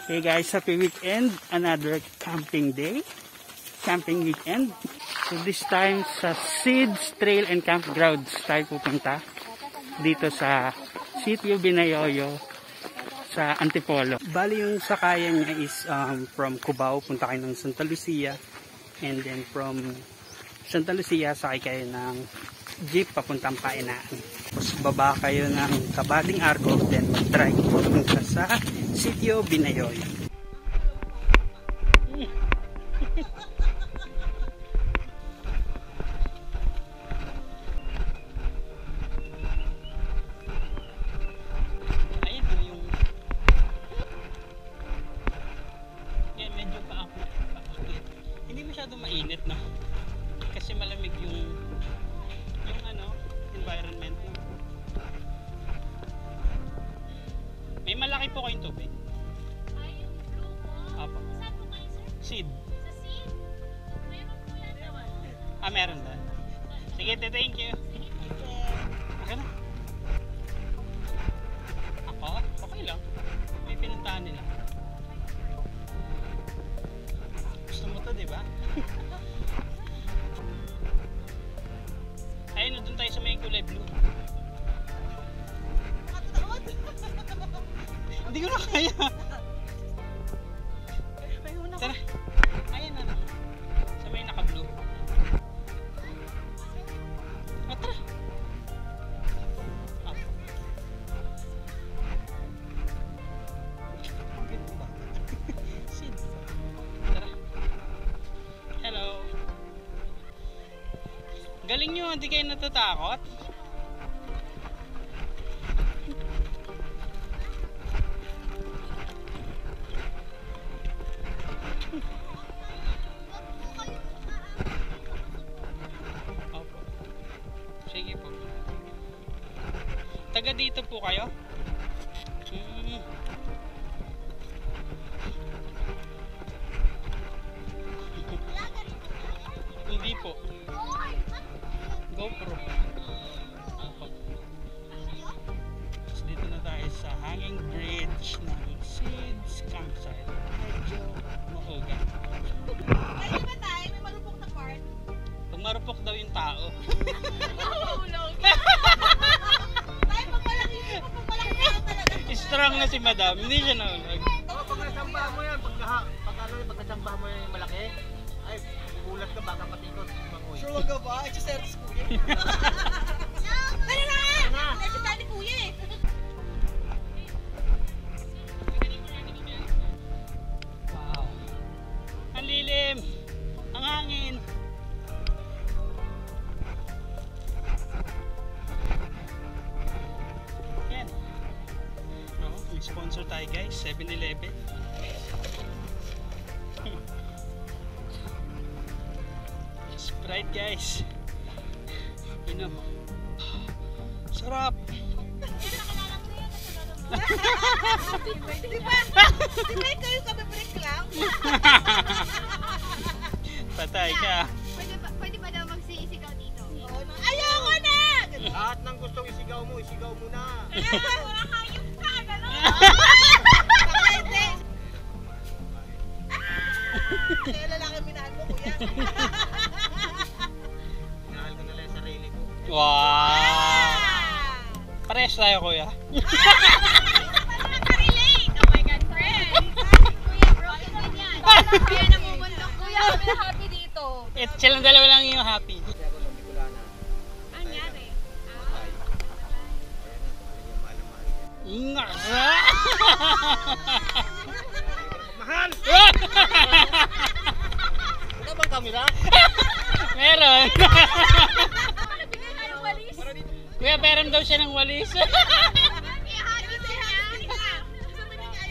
Hey guys, happy weekend. Another camping day. Camping weekend. So this time sa Seeds Trail and Campgrounds tayo pupunta. Dito sa Sitio, Binayoyo sa Antipolo. Bali yung sakayan niya is from Cubao, punta kayo ng Santa Lucia. And then from Santa Lucia, sakay kayo ng jeep papuntang Painaan. Tapos baba kayo ng Kabating Arco, then mag-drive papunta sa Sitio, Binayoyo. Ayun yung yan, medyo paakit. Hindi masyado mainit na kasi malamig yung environment. May malaki po kayong tubig. Ay, yung blue mo. Apo. Saan po kayo, sir? Seed. Sa seed? Mayroon po yan naman. Ah, meron doon. Sige, thank you. Okay na. Ako? Okay lang. May pinuntahan nila. Gusto mo to, di ba? Ayun na, doon tayo sa may kulay blue. Hindi ko na kaya. Tara. Ayun na. Sa may naka-blue. O, tara. Tara. Hello. Galing nyo, hindi kayo natatakot? Opo. Sige po. Taga dito po kayo? Hindi po. GoPro. Opo. Tapos dito na tayo sa hanging bridge ng Seeds campsite. Medyo mauga. Ay, di ba tayo? May marupok na part? Pag marupok daw yung tao. Nahulog. Tayo, pag malaki na talaga. Strong na si madam. Hindi siya nahulog. Pag nasambahan mo yan, pag nasambahan mo yan yung malaki, ay, gulat ka baka patikot. Sure ka ba? Exercise kuya. Dali na! Nasa tayo ni kuya eh. Wow. Ang lilim. Ang hangin. Yan. Oh, may sponsor tayo guys. 7-Eleven. Sprite guys. Inom. Sarap. Di ba ikaw yung kabibreak lang? Patay ka. Pwede ba daw magsisigaw dito? Ayoko na! Lahat ng gustong isigaw mo na. Wala kayong ka, gano'n. Pwede. Kaya lalaki minahal mo kuya. Minahal ko na lang yung sarili ko. Wow. Pares tayo kuya. Nakarelate! Oh my God, friend! Kuya, broken din yan. Kaya namumundok. Kuya, kami na happy dito. Silang dalawa lang yung happy. Kasi ako lang Bicolana. Ano nangyari? Ay. Ayan na, talagang mahal. Mahal! Wala bang camera? Meron. Bigay na yung walis. Kuya, peram daw siya ng walis. Kaya happy siya.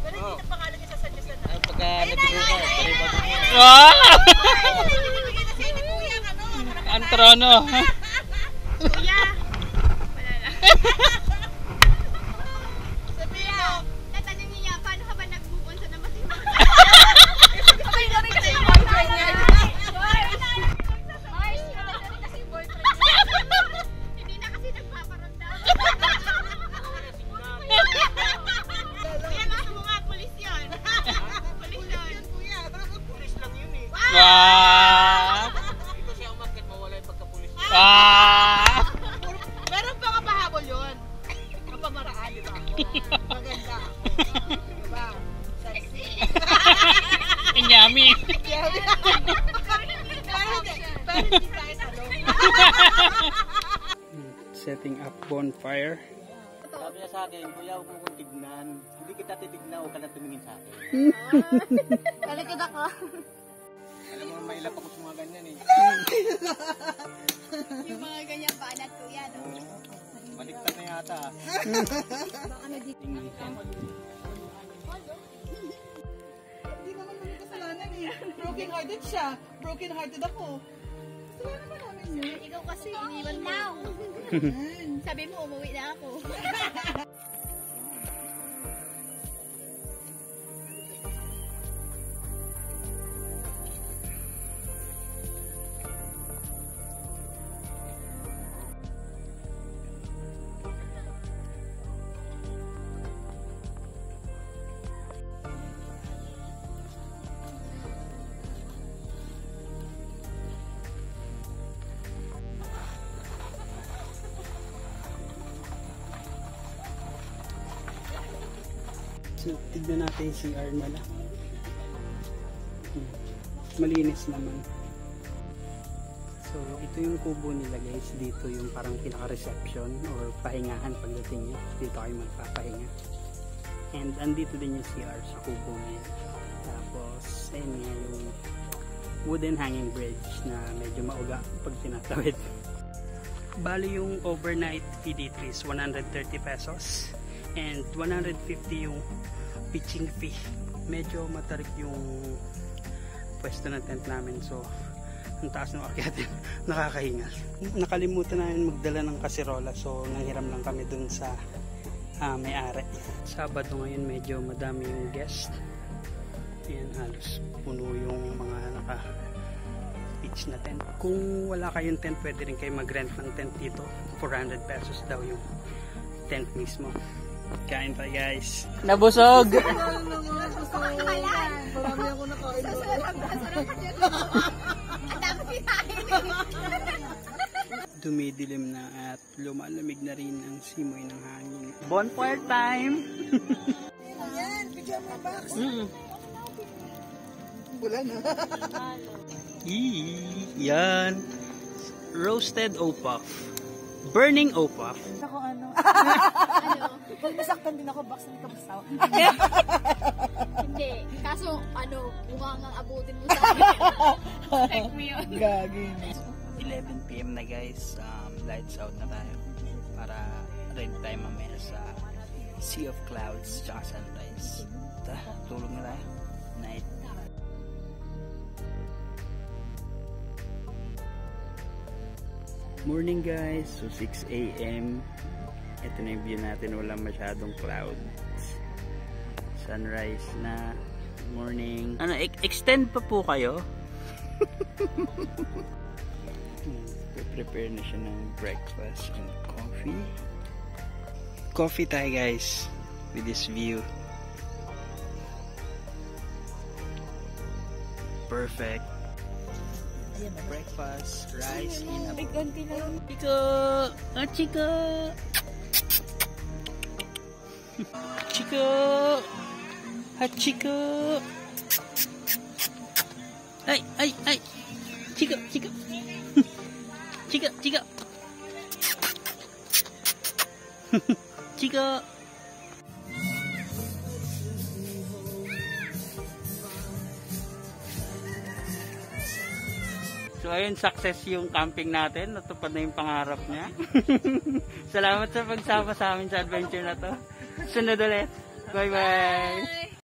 Pero hindi na pangalan niya sa sadyasan na. Pagka nagbuka, pariba mo. Wow! Bigay na siya ni kuya, ano? Ang trono. Kuya! Wala lang. Sabihin mo, Tatanungin niya, paano ka ba nag-move on sa namasin mo? sabay na rin kasi yung boyfriend niya. Hindi na kasi nagpaparamdam. setting up bonfire. Sabi niya sa akin, kuya, huwag mo kong tignan. Hindi kita titignan, huwag ka na tumingin sa akin. Kalikid ako. Alam mo, mailap ako sa mga ganyan eh. Yung mga ganyan banat kuya, no? Baliktad na yata. Baka nag-iinsan. Hindi naman namin kasalanan eh. Broken hearted siya. Broken hearted ako. Wala naman namin yun. Ikaw kasi iniwan mo. Sabi mo, umuwi na ako. So, tignan natin yung CR nila. Malinis naman. So, ito yung kubo nila guys. Dito yung parang pinaka-reception or pahingahan pagdating nyo. Dito kayo magpapahinga. And andito din yung CR sa kubo nila. Tapos, ayun nga yung wooden hanging bridge na medyo mauga pag tinatawid. Bali yung overnight fee dito is 130 pesos. And 150 yung pitching fee. Medyo matarik yung pwesto ng tent namin. So, ang taas ng akyatin. Nakakahinga. Nakalimutan namin magdala ng kasirola. So, nanghiram lang kami dun sa may-ari. Sabado ngayon medyo madami yung guest. Ayan, halos puno yung mga naka-pitch na tent. Kung wala kayong tent, pwede rin kayo mag-rent ng tent dito. 400 pesos daw yung tent mismo. Kain tayo guys. Nabusog! Marami ako nakain doon. Dumidilim na at lumalamig na rin ang simoy ng hangin. Bonfire time! Ayan, bigyan mo box. Wala na. Yan! Roasted opaf. Burning opaf. Ako ano? Pag nasaktan din ako, box hindi ka masawa. Hindi. Kaso, mukhang ang abutin mo sa akin. Check me yun. Gagi. 11 PM na guys. Lights out na tayo. Para ready tayo mamaya sa Sea of Clouds tsaka sunrise. Tulog na tayo. Night. Morning guys. So 6 AM. Ito na yung view natin, walang masyadong clouds. Sunrise na. Morning. Extend pa po kayo? Prepare na siya ng breakfast and coffee. Coffee tayo guys with this view. Perfect. Breakfast, rice in a Chico! Oh, Chico! Chico! Chico! Ay! Chico! Chico! Chico! Chico! Chico! So ayun, success yung camping natin. Natupad na yung pangarap niya. Salamat sa pagsama sa amin sa adventure na to. Sunod ulit. Bye bye!